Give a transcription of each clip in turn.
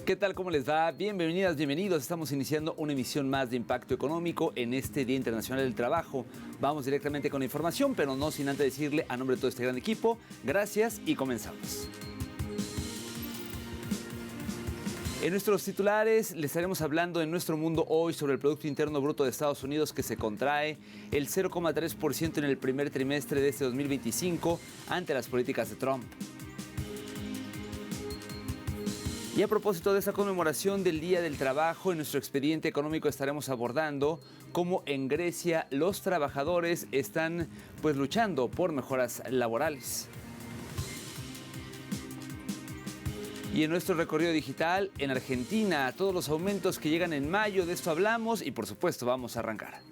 ¿Qué tal? ¿Cómo les va? Bienvenidas, bienvenidos. Estamos iniciando una emisión más de Impacto Económico en este Día Internacional del Trabajo. Vamos directamente con la información, pero no sin antes decirle a nombre de todo este gran equipo, gracias y comenzamos. En nuestros titulares les estaremos hablando en Nuestro Mundo Hoy sobre el Producto Interno Bruto de Estados Unidos, que se contrae el 0,3% en el primer trimestre de este 2025 ante las políticas de Trump. Y a propósito de esta conmemoración del Día del Trabajo, en nuestro expediente económico estaremos abordando cómo en Grecia los trabajadores están luchando por mejoras laborales. Y en nuestro recorrido digital, en Argentina, todos los aumentos que llegan en mayo, de esto hablamos y por supuesto vamos a arrancar.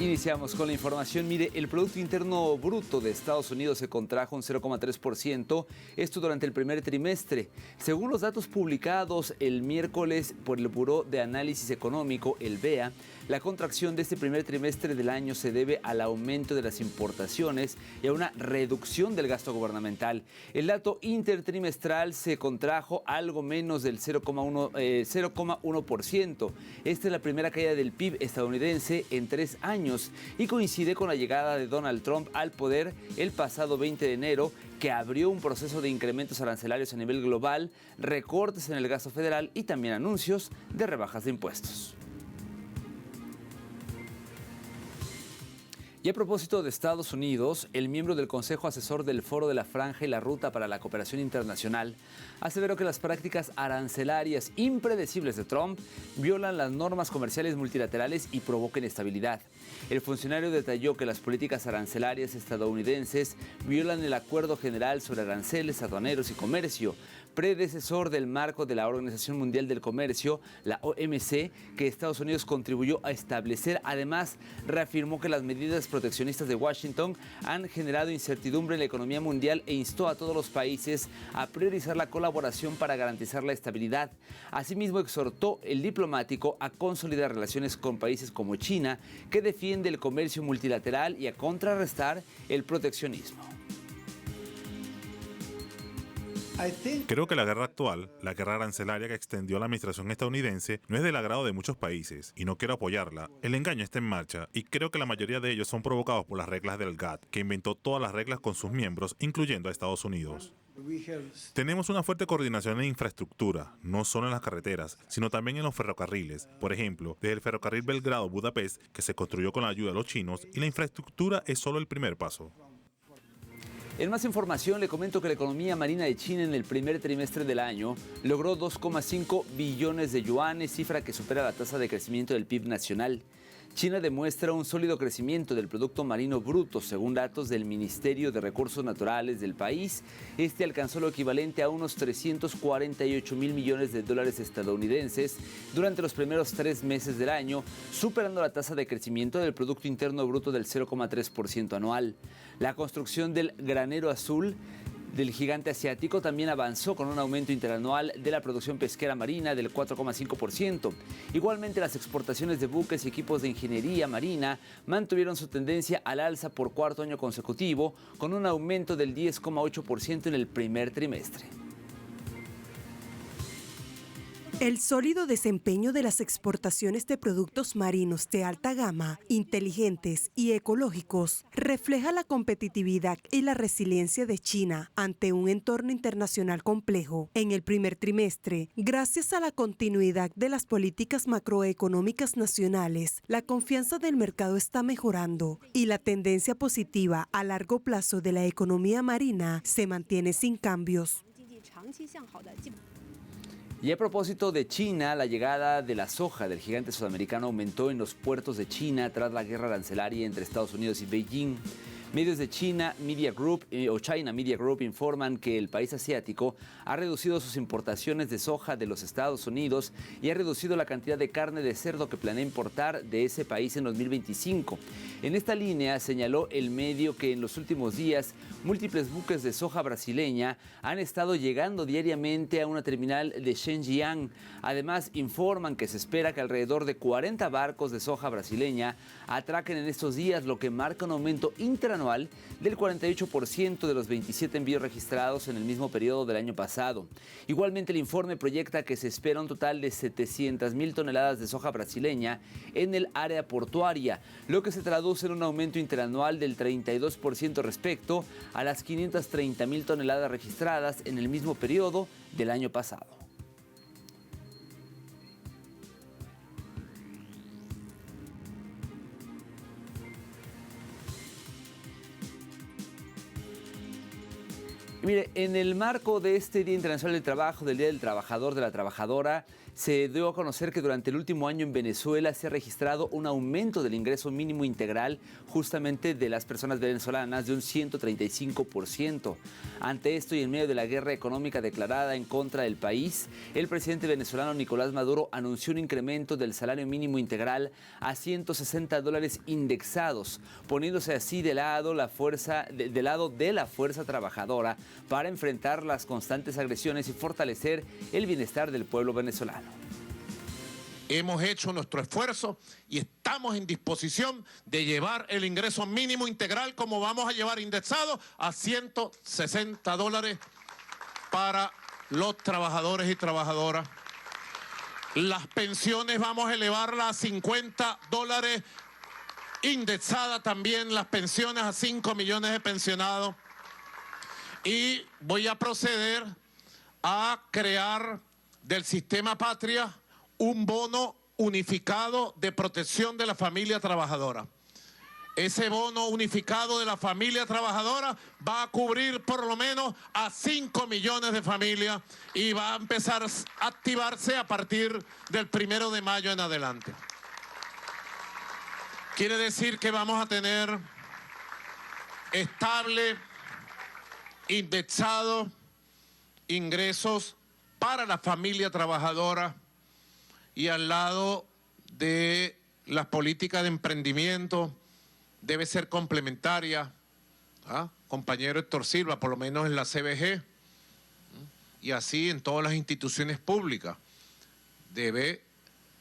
Iniciamos con la información. Mire, el Producto Interno Bruto de Estados Unidos se contrajo un 0,3%, esto durante el primer trimestre. Según los datos publicados el miércoles por el Buró de Análisis Económico, el BEA, la contracción de este primer trimestre del año se debe al aumento de las importaciones y a una reducción del gasto gubernamental. El dato intertrimestral se contrajo algo menos del 0,1%. Esta es la primera caída del PIB estadounidense en 3 años y coincide con la llegada de Donald Trump al poder el pasado 20 de enero, que abrió un proceso de incrementos arancelarios a nivel global, recortes en el gasto federal y también anuncios de rebajas de impuestos. Y a propósito de Estados Unidos, el miembro del Consejo Asesor del Foro de la Franja y la Ruta para la Cooperación Internacional aseveró que las prácticas arancelarias impredecibles de Trump violan las normas comerciales multilaterales y provocan inestabilidad. El funcionario detalló que las políticas arancelarias estadounidenses violan el Acuerdo General sobre Aranceles, Aduaneros y Comercio, predecesor del marco de la Organización Mundial del Comercio, la OMC, que Estados Unidos contribuyó a establecer. Además, reafirmó que las medidas proteccionistas de Washington han generado incertidumbre en la economía mundial e instó a todos los países a priorizar la colaboración para garantizar la estabilidad. Asimismo, exhortó el diplomático a consolidar relaciones con países como China, que defiende el comercio multilateral, y a contrarrestar el proteccionismo. Creo que la guerra actual, la guerra arancelaria que extendió la administración estadounidense, no es del agrado de muchos países y no quiero apoyarla. El engaño está en marcha y creo que la mayoría de ellos son provocados por las reglas del GATT, que inventó todas las reglas con sus miembros, incluyendo a Estados Unidos. Tenemos una fuerte coordinación en infraestructura, no solo en las carreteras, sino también en los ferrocarriles. Por ejemplo, desde el ferrocarril Belgrado-Budapest, que se construyó con la ayuda de los chinos, y la infraestructura es solo el primer paso. En más información, le comento que la economía marina de China en el primer trimestre del año logró 2,5 billones de yuanes, cifra que supera la tasa de crecimiento del PIB nacional. China demuestra un sólido crecimiento del Producto Marino Bruto, según datos del Ministerio de Recursos Naturales del país. Este alcanzó lo equivalente a unos 348 mil millones de dólares estadounidenses durante los primeros 3 meses del año, superando la tasa de crecimiento del Producto Interno Bruto del 0,3% anual. La construcción del granero azul del gigante asiático también avanzó con un aumento interanual de la producción pesquera marina del 4,5%. Igualmente, las exportaciones de buques y equipos de ingeniería marina mantuvieron su tendencia al alza por 4º año consecutivo, con un aumento del 10,8% en el primer trimestre. El sólido desempeño de las exportaciones de productos marinos de alta gama, inteligentes y ecológicos refleja la competitividad y la resiliencia de China ante un entorno internacional complejo. En el primer trimestre, gracias a la continuidad de las políticas macroeconómicas nacionales, la confianza del mercado está mejorando y la tendencia positiva a largo plazo de la economía marina se mantiene sin cambios. Y a propósito de China, la llegada de la soja del gigante sudamericano aumentó en los puertos de China tras la guerra arancelaria entre Estados Unidos y Beijing. Medios de China Media Group China Media Group informan que el país asiático ha reducido sus importaciones de soja de los Estados Unidos y ha reducido la cantidad de carne de cerdo que planea importar de ese país en 2025. En esta línea señaló el medio que en los últimos días múltiples buques de soja brasileña han estado llegando diariamente a una terminal de Zhenjiang. Además, informan que se espera que alrededor de 40 barcos de soja brasileña atraquen en estos días, lo que marca un aumento interanual del 48% de los 27 envíos registrados en el mismo periodo del año pasado. Igualmente, el informe proyecta que se espera un total de 700,000 toneladas de soja brasileña en el área portuaria, lo que se traduce en un aumento interanual del 32% respecto a las 530,000 toneladas registradas en el mismo periodo del año pasado. Y mire, en el marco de este Día Internacional del Trabajo, del Día del Trabajador, de la Trabajadora, se dio a conocer que durante el último año en Venezuela se ha registrado un aumento del ingreso mínimo integral justamente de las personas venezolanas de un 135%. Ante esto y en medio de la guerra económica declarada en contra del país, el presidente venezolano Nicolás Maduro anunció un incremento del salario mínimo integral a $160 indexados, poniéndose así del lado de la fuerza trabajadora para enfrentar las constantes agresiones y fortalecer el bienestar del pueblo venezolano. Hemos hecho nuestro esfuerzo y estamos en disposición de llevar el ingreso mínimo integral, como vamos a llevar indexado, a $160 para los trabajadores y trabajadoras. Las pensiones vamos a elevarlas a $50, indexada también las pensiones a 5 millones de pensionados. Y voy a proceder a crear del sistema Patria un bono unificado de protección de la familia trabajadora. Ese bono unificado de la familia trabajadora va a cubrir por lo menos a 5 millones de familias y va a empezar a activarse a partir del 1 de mayo en adelante. Quiere decir que vamos a tener estable, indexado, ingresos para la familia trabajadora, y al lado de las políticas de emprendimiento debe ser complementaria, compañero Héctor Silva, por lo menos en la CBG, y así en todas las instituciones públicas. Debe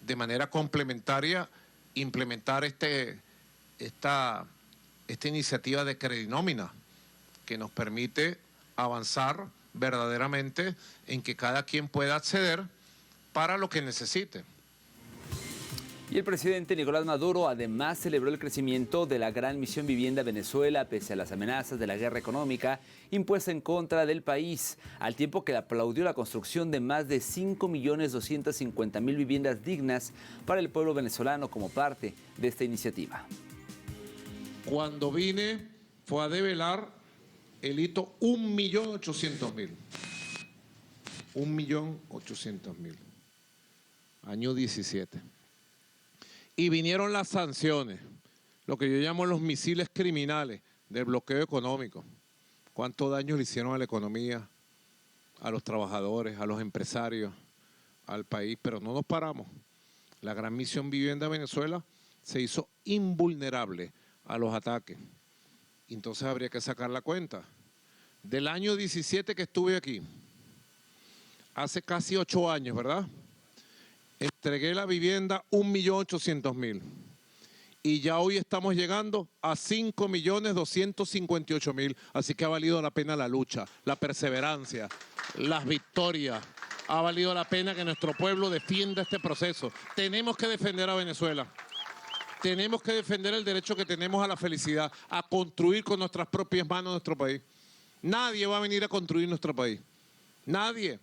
de manera complementaria implementar esta iniciativa de credinómina que nos permite avanzar verdaderamente en que cada quien pueda acceder para lo que necesite. Y el presidente Nicolás Maduro además celebró el crecimiento de la Gran Misión Vivienda Venezuela pese a las amenazas de la guerra económica impuesta en contra del país, al tiempo que aplaudió la construcción de más de 5.250.000 viviendas dignas para el pueblo venezolano como parte de esta iniciativa. Cuando vine fue a develar el hito 1.800.000. 1.800.000. Año 17. Y vinieron las sanciones, lo que yo llamo los misiles criminales del bloqueo económico. ¿Cuánto daño le hicieron a la economía, a los trabajadores, a los empresarios, al país? Pero no nos paramos. La Gran Misión Vivienda Venezuela se hizo invulnerable a los ataques. Entonces habría que sacar la cuenta. Del año 17 que estuve aquí, hace casi 8 años, ¿verdad? Entregué la vivienda 1.800.000 y ya hoy estamos llegando a 5.258.000. Así que ha valido la pena la lucha, la perseverancia, las victorias. Ha valido la pena que nuestro pueblo defienda este proceso. Tenemos que defender a Venezuela. Tenemos que defender el derecho que tenemos a la felicidad, a construir con nuestras propias manos nuestro país. Nadie va a venir a construir nuestro país. Nadie.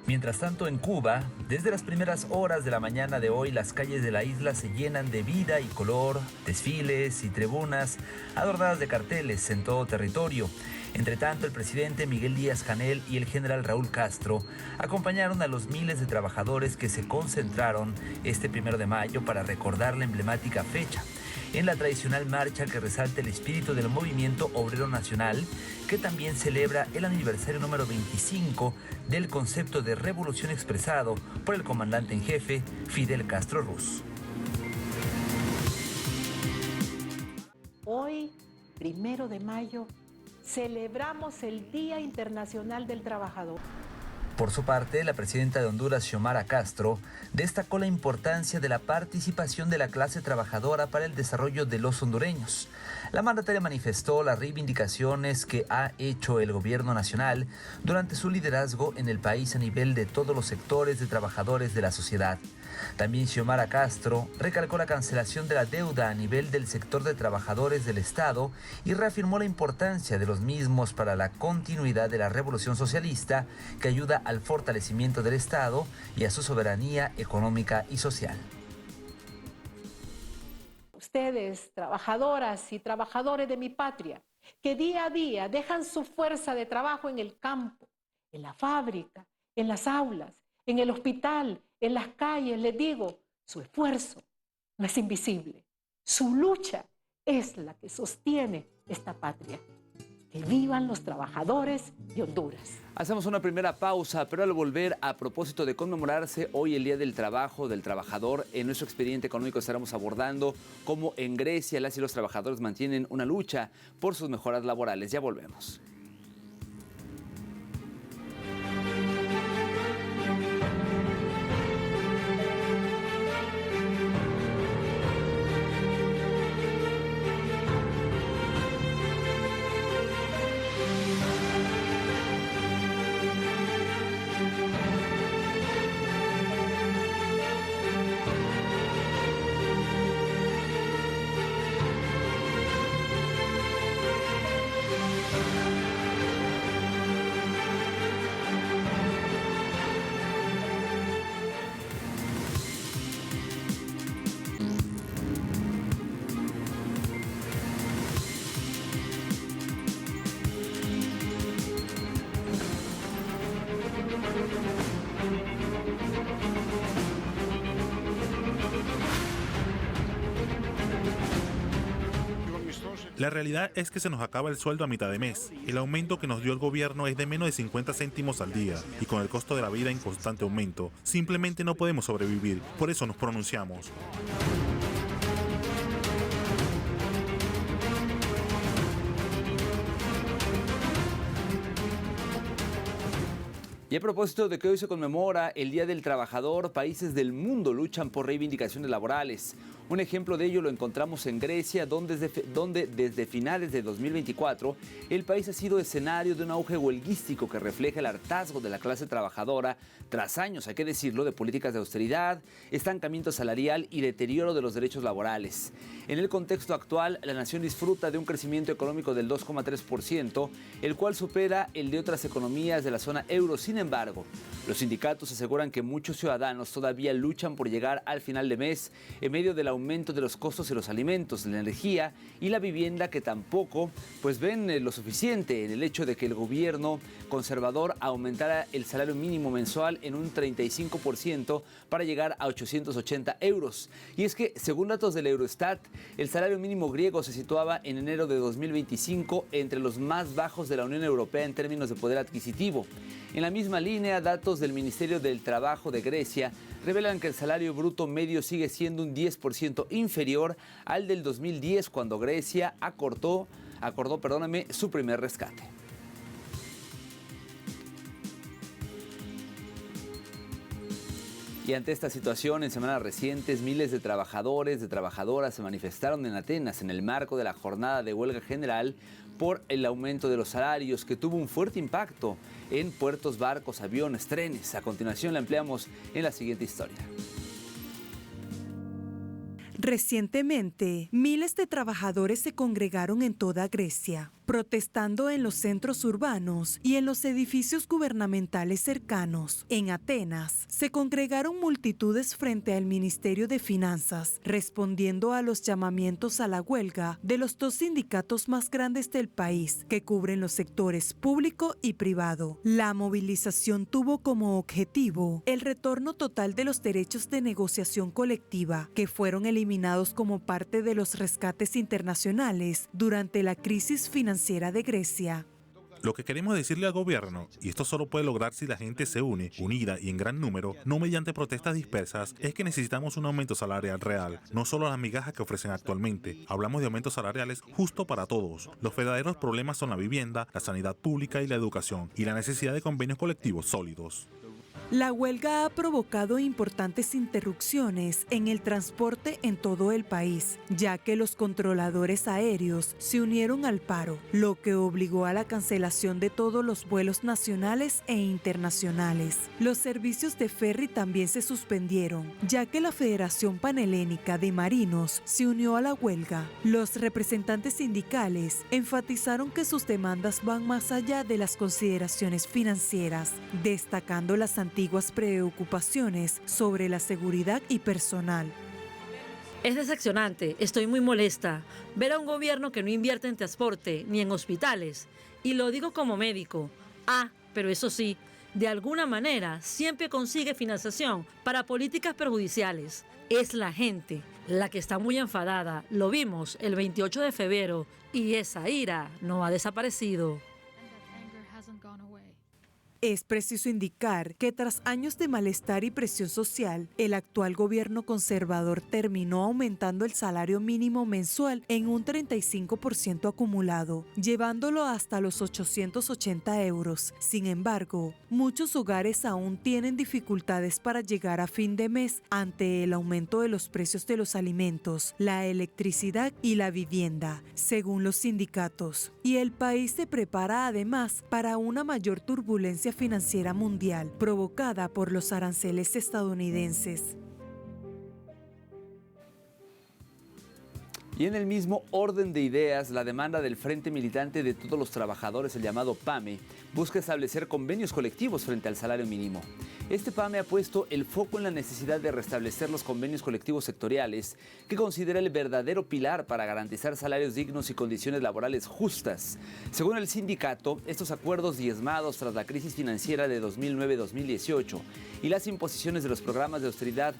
Mientras tanto, en Cuba, desde las primeras horas de la mañana de hoy, las calles de la isla se llenan de vida y color, desfiles y tribunas adornadas de carteles en todo territorio. Entre tanto, el presidente Miguel Díaz-Canel y el general Raúl Castro acompañaron a los miles de trabajadores que se concentraron este 1 de mayo para recordar la emblemática fecha, en la tradicional marcha que resalta el espíritu del Movimiento Obrero Nacional, que también celebra el aniversario número 25 del concepto de revolución expresado por el comandante en jefe Fidel Castro Ruz. Hoy, 1 de mayo, celebramos el Día Internacional del Trabajador. Por su parte, la presidenta de Honduras, Xiomara Castro, destacó la importancia de la participación de la clase trabajadora para el desarrollo de los hondureños. La mandataria manifestó las reivindicaciones que ha hecho el gobierno nacional durante su liderazgo en el país a nivel de todos los sectores de trabajadores de la sociedad. También Xiomara Castro recalcó la cancelación de la deuda a nivel del sector de trabajadores del Estado y reafirmó la importancia de los mismos para la continuidad de la revolución socialista que ayuda al fortalecimiento del Estado y a su soberanía económica y social. Ustedes, trabajadoras y trabajadores de mi patria, que día a día dejan su fuerza de trabajo en el campo, en la fábrica, en las aulas, en el hospital, en las calles, les digo, su esfuerzo no es invisible. Su lucha es la que sostiene esta patria. Que vivan los trabajadores de Honduras. Hacemos una primera pausa, pero al volver, a propósito de conmemorarse hoy el Día del Trabajo, del Trabajador, en nuestro expediente económico estaremos abordando cómo en Grecia las y los trabajadores mantienen una lucha por sus mejoras laborales. Ya volvemos. La realidad es que se nos acaba el sueldo a mitad de mes. El aumento que nos dio el gobierno es de menos de 50 céntimos al día y con el costo de la vida en constante aumento, simplemente no podemos sobrevivir. Por eso nos pronunciamos. Y a propósito de que hoy se conmemora el Día del Trabajador, países del mundo luchan por reivindicaciones laborales. Un ejemplo de ello lo encontramos en Grecia, donde desde finales de 2024 el país ha sido escenario de un auge huelguístico que refleja el hartazgo de la clase trabajadora tras años, hay que decirlo, de políticas de austeridad, estancamiento salarial y deterioro de los derechos laborales. En el contexto actual, la nación disfruta de un crecimiento económico del 2,3%, el cual supera el de otras economías de la zona euro. Sin embargo, los sindicatos aseguran que muchos ciudadanos todavía luchan por llegar al final de mes en medio del aumento de los costos de los alimentos, la energía y la vivienda, que tampoco ven lo suficiente en el hecho de que el gobierno conservador aumentara el salario mínimo mensual en un 35% para llegar a 880 euros. Y es que, según datos del Eurostat, el salario mínimo griego se situaba en enero de 2025 entre los más bajos de la Unión Europea en términos de poder adquisitivo. En la misma línea, datos del Ministerio del Trabajo de Grecia revelan que el salario bruto medio sigue siendo un 10% inferior al del 2010, cuando Grecia acordó su primer rescate. Y ante esta situación, en semanas recientes, miles de trabajadores, de trabajadoras se manifestaron en Atenas en el marco de la jornada de huelga general por el aumento de los salarios, que tuvo un fuerte impacto en puertos, barcos, aviones, trenes. A continuación la empleamos en la siguiente historia. Recientemente, miles de trabajadores se congregaron en toda Grecia, protestando en los centros urbanos y en los edificios gubernamentales cercanos. En Atenas, se congregaron multitudes frente al Ministerio de Finanzas, respondiendo a los llamamientos a la huelga de los dos sindicatos más grandes del país, que cubren los sectores público y privado. La movilización tuvo como objetivo el retorno total de los derechos de negociación colectiva, que fueron eliminados como parte de los rescates internacionales durante la crisis financiera de Grecia. Lo que queremos decirle al gobierno, y esto solo puede lograr si la gente se une, unida y en gran número, no mediante protestas dispersas, es que necesitamos un aumento salarial real, no solo las migajas que ofrecen actualmente. Hablamos de aumentos salariales justo para todos. Los verdaderos problemas son la vivienda, la sanidad pública y la educación, y la necesidad de convenios colectivos sólidos. La huelga ha provocado importantes interrupciones en el transporte en todo el país, ya que los controladores aéreos se unieron al paro, lo que obligó a la cancelación de todos los vuelos nacionales e internacionales. Los servicios de ferry también se suspendieron, ya que la Federación Panhelénica de Marinos se unió a la huelga. Los representantes sindicales enfatizaron que sus demandas van más allá de las consideraciones financieras, destacando las antiguas preocupaciones sobre la seguridad y personal. Es decepcionante, estoy muy molesta ver a un gobierno que no invierte en transporte ni en hospitales. Y lo digo como médico. Pero eso sí, de alguna manera siempre consigue financiación para políticas perjudiciales. Es la gente la que está muy enfadada. Lo vimos el 28 de febrero y esa ira no ha desaparecido. Es preciso indicar que tras años de malestar y presión social, el actual gobierno conservador terminó aumentando el salario mínimo mensual en un 35% acumulado, llevándolo hasta los 880 euros. Sin embargo, muchos hogares aún tienen dificultades para llegar a fin de mes ante el aumento de los precios de los alimentos, la electricidad y la vivienda, según los sindicatos. Y el país se prepara además para una mayor turbulencia financiera mundial provocada por los aranceles estadounidenses. Y en el mismo orden de ideas, la demanda del Frente Militante de Todos los Trabajadores, el llamado PAME, busca establecer convenios colectivos frente al salario mínimo. Este PAME ha puesto el foco en la necesidad de restablecer los convenios colectivos sectoriales, que considera el verdadero pilar para garantizar salarios dignos y condiciones laborales justas. Según el sindicato, estos acuerdos diezmados tras la crisis financiera de 2009-2018 y las imposiciones de los programas de austeridad,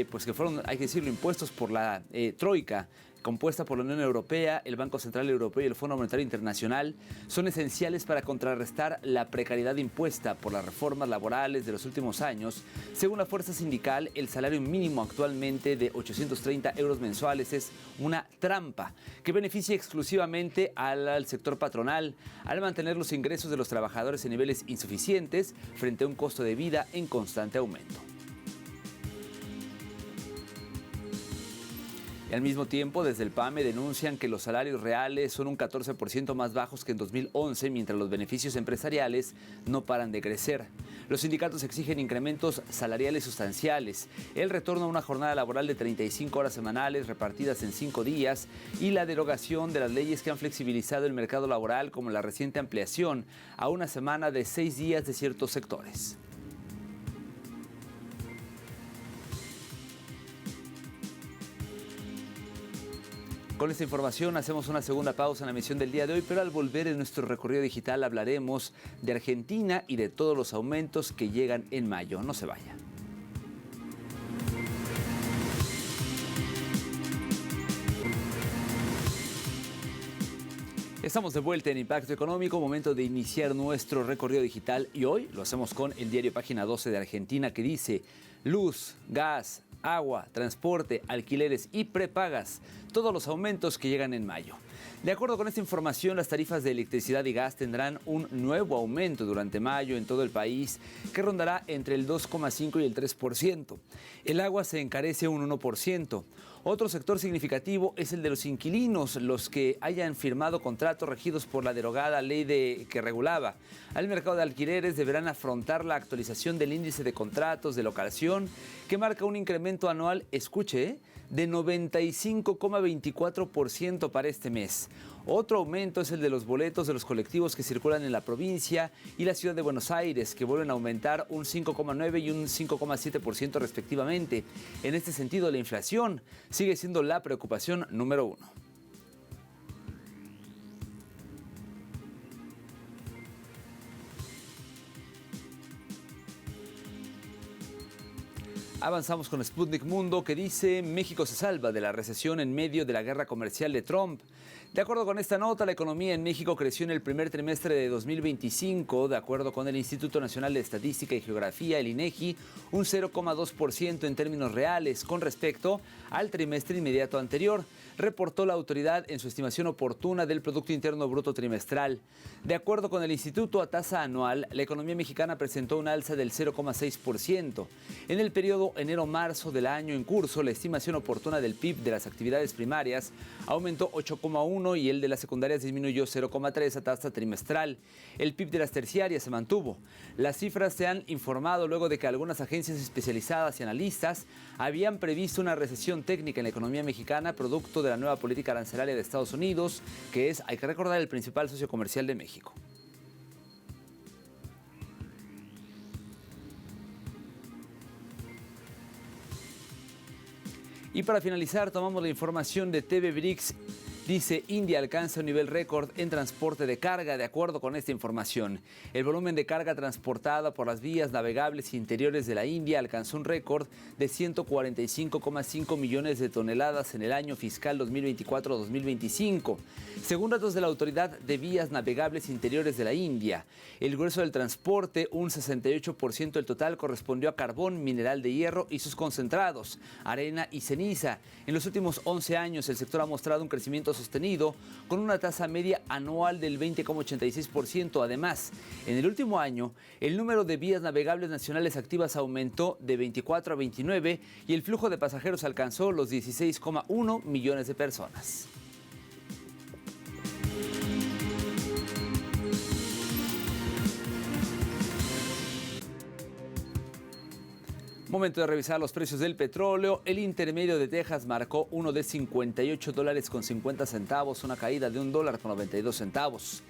pues que fueron, hay que decirlo, impuestos por la Troika, compuesta por la Unión Europea, el Banco Central Europeo y el Fondo Monetario Internacional, son esenciales para contrarrestar la precariedad impuesta por las reformas laborales de los últimos años. Según la fuerza sindical, el salario mínimo actualmente de 830 euros mensuales es una trampa que beneficia exclusivamente al sector patronal al mantener los ingresos de los trabajadores en niveles insuficientes frente a un costo de vida en constante aumento. Y al mismo tiempo, desde el PAME denuncian que los salarios reales son un 14% más bajos que en 2011, mientras los beneficios empresariales no paran de crecer. Los sindicatos exigen incrementos salariales sustanciales, el retorno a una jornada laboral de 35 horas semanales repartidas en 5 días y la derogación de las leyes que han flexibilizado el mercado laboral, como la reciente ampliación a una semana de 6 días de ciertos sectores. Con esta información hacemos una segunda pausa en la emisión del día de hoy, pero al volver en nuestro recorrido digital hablaremos de Argentina y de todos los aumentos que llegan en mayo. No se vaya. Estamos de vuelta en Impacto Económico, momento de iniciar nuestro recorrido digital y hoy lo hacemos con el diario Página 12 de Argentina, que dice: luz, gas, agua, transporte, alquileres y prepagas, todos los aumentos que llegan en mayo. De acuerdo con esta información, las tarifas de electricidad y gas tendrán un nuevo aumento durante mayo en todo el país, que rondará entre el 2,5 y el 3%. El agua se encarece un 1%. Otro sector significativo es el de los inquilinos, los que hayan firmado contratos regidos por la derogada ley que regulaba al mercado de alquileres deberán afrontar la actualización del índice de contratos de locación, que marca un incremento anual, escuche, de 95,24% para este mes. Otro aumento es el de los boletos de los colectivos que circulan en la provincia y la ciudad de Buenos Aires, que vuelven a aumentar un 5,9% y un 5,7% respectivamente. En este sentido, la inflación sigue siendo la preocupación número 1. Avanzamos con Sputnik Mundo, que dice: México se salva de la recesión en medio de la guerra comercial de Trump. De acuerdo con esta nota, la economía en México creció en el primer trimestre de 2025, de acuerdo con el Instituto Nacional de Estadística y Geografía, el INEGI, un 0,2% en términos reales con respecto al trimestre inmediato anterior, reportó la autoridad en su estimación oportuna del Producto Interno Bruto trimestral. De acuerdo con el instituto, a tasa anual, la economía mexicana presentó un alza del 0,6%. En el periodo enero-marzo del año en curso, la estimación oportuna del PIB de las actividades primarias aumentó 8,1% y el de las secundarias disminuyó 0,3% a tasa trimestral. El PIB de las terciarias se mantuvo. Las cifras se han informado luego de que algunas agencias especializadas y analistas habían previsto una recesión técnica en la economía mexicana producto de la nueva política arancelaria de Estados Unidos, que es, hay que recordar, el principal socio comercial de México. Y para finalizar, tomamos la información de TV Brix. Dice, India alcanza un nivel récord en transporte de carga. De acuerdo con esta información, el volumen de carga transportada por las vías navegables interiores de la India alcanzó un récord de 145,5 millones de toneladas en el año fiscal 2024-2025. Según datos de la Autoridad de Vías Navegables Interiores de la India, el grueso del transporte, un 68% del total, correspondió a carbón, mineral de hierro y sus concentrados, arena y ceniza. En los últimos 11 años, el sector ha mostrado un crecimiento sostenido con una tasa media anual del 20,86%. Además, en el último año, el número de vías navegables nacionales activas aumentó de 24 a 29 y el flujo de pasajeros alcanzó los 16,1 millones de personas. Momento de revisar los precios del petróleo. El intermedio de Texas marcó uno de $58.50, una caída de $1.92.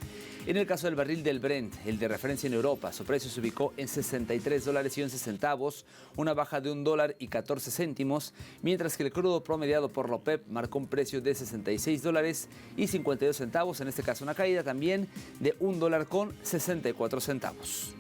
En el caso del barril del Brent, el de referencia en Europa, su precio se ubicó en $63.11, una baja de $1.14, mientras que el crudo promediado por la OPEP marcó un precio de $66.52, en este caso una caída también de $1.64.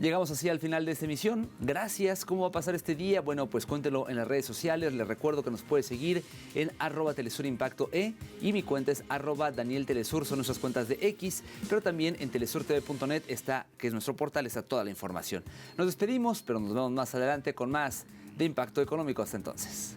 Llegamos así al final de esta emisión. Gracias. ¿Cómo va a pasar este día? Bueno, pues cuéntelo en las redes sociales. Les recuerdo que nos puede seguir en @TelesurImpactoE y mi cuenta es @DanielTelesur. Son nuestras cuentas de X, pero también en telesurtv.net está, que es nuestro portal, está toda la información. Nos despedimos, pero nos vemos más adelante con más de Impacto Económico. Hasta entonces.